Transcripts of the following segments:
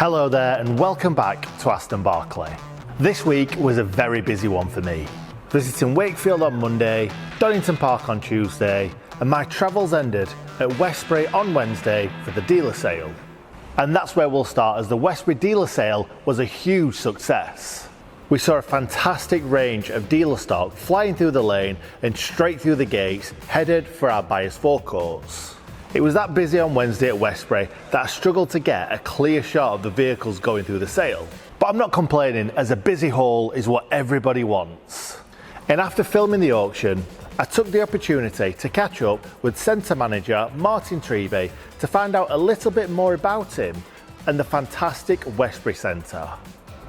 Hello there and welcome back to Aston Barclay. This week was a very busy one for me. Visiting Wakefield on Monday, Donington Park on Tuesday, and my travels ended at Westbury on Wednesday for the dealer sale. And that's where we'll start, as the Westbury dealer sale was a huge success. We saw a fantastic range of dealer stock flying through the lane and straight through the gates, headed for our buyers' forecourts. It was that busy on Wednesday at Westbury that I struggled to get a clear shot of the vehicles going through the sale. But I'm not complaining, as a busy haul is what everybody wants. And after filming the auction, I took the opportunity to catch up with Centre Manager Martin Treby to find out a little bit more about him and the fantastic Westbury Centre.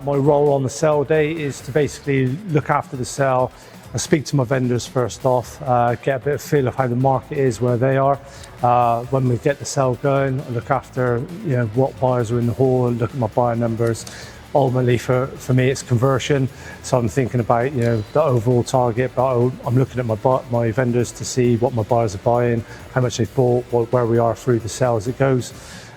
My role on the sale day is to basically look after the sale. I speak to my vendors first off, get a bit of feel of how the market is, where they are. When we get the sale going, I look after what buyers are in the hall, look at my buyer numbers. Ultimately for me it's conversion, so I'm thinking about the overall target, but I'm looking at my vendors to see what my buyers are buying, how much they've bought, where we are through the sale as it goes.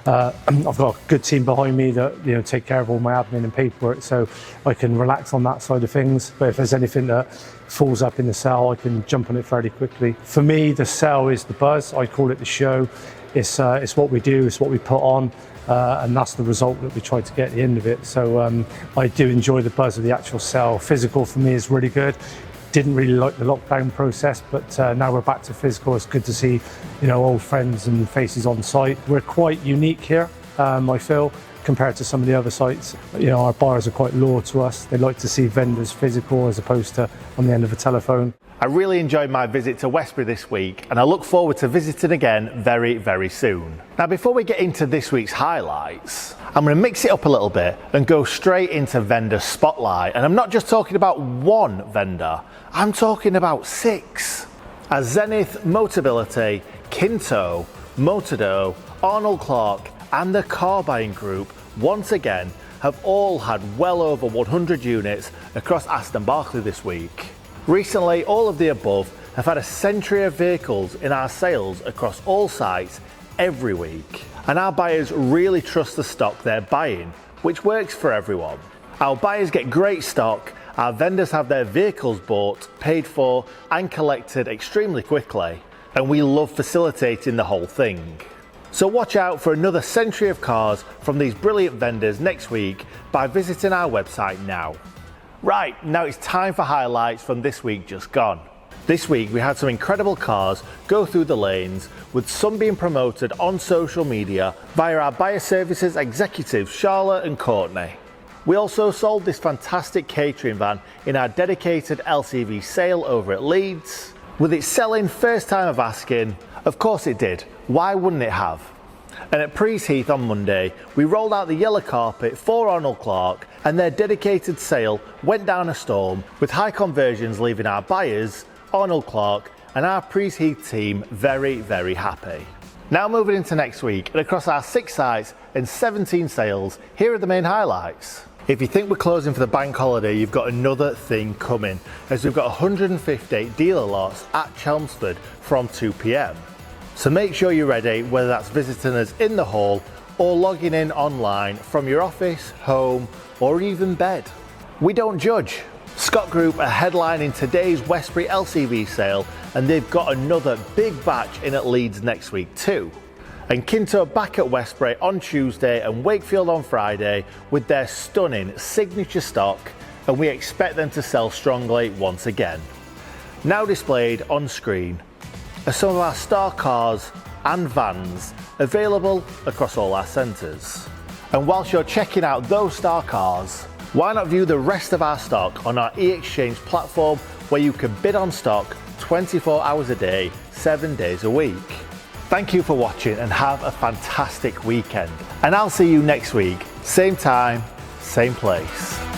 I've got a good team behind me that take care of all my admin and paperwork, so I can relax on that side of things. But if there's anything that falls up in the sale, I can jump on it fairly quickly. For me, the sale is the buzz. I call it the show. It's what we do, it's what we put on, and that's the result that we try to get at the end of it. So I do enjoy the buzz of the actual sale. Physical for me is really good. Didn't really like the lockdown process, but now we're back to physical. It's good to see old friends and faces on site. We're quite unique here, I feel, compared to some of the other sites. Our buyers are quite loyal to us. They like to see vendors physical as opposed to on the end of a telephone. I really enjoyed my visit to Westbury this week, and I look forward to visiting again very, very soon. Now, before we get into this week's highlights, I'm going to mix it up a little bit and go straight into vendor spotlight. And I'm not just talking about one vendor, I'm talking about 6. As Zenith, Motability, KINTO, Motado, Arnold Clark and the Car Buying Group once again have all had well over 100 units across Aston Barclay this week. Recently, all of the above have had a century of vehicles in our sales across all sites every week. And our buyers really trust the stock they're buying, which works for everyone. Our buyers get great stock, our vendors have their vehicles bought, paid for and collected extremely quickly, and we love facilitating the whole thing. So watch out for another century of cars from these brilliant vendors next week by visiting our website now. Right, now it's time for highlights from this week just gone. This week we had some incredible cars go through the lanes, with some being promoted on social media via our buyer services executives Charlotte and Courtney. We also sold this fantastic catering van in our dedicated LCV sale over at Leeds. With it selling first time of asking, of course it did, why wouldn't it have? And at Prees Heath on Monday, we rolled out the yellow carpet for Arnold Clark, and their dedicated sale went down a storm, with high conversions leaving our buyers, Arnold Clark and our Prees Heath team very, very happy. Now moving into next week, and across our 6 sites and 17 sales, here are the main highlights. If you think we're closing for the bank holiday, you've got another thing coming, as we've got 150 dealer lots at Chelmsford from 2 p.m. So make sure you're ready, whether that's visiting us in the hall or logging in online from your office, home or even bed. We don't judge. Scot Group are headlining today's Westbury LCV sale, and they've got another big batch in at Leeds next week too. And KINTO back at Westbury on Tuesday and Wakefield on Friday with their stunning signature stock, and we expect them to sell strongly once again. Now displayed on screen are some of our star cars and vans available across all our centres. And whilst you're checking out those star cars, why not view the rest of our stock on our e-exchange platform, where you can bid on stock 24 hours a day, 7 days a week. Thank you for watching and have a fantastic weekend. And I'll see you next week, same time, same place.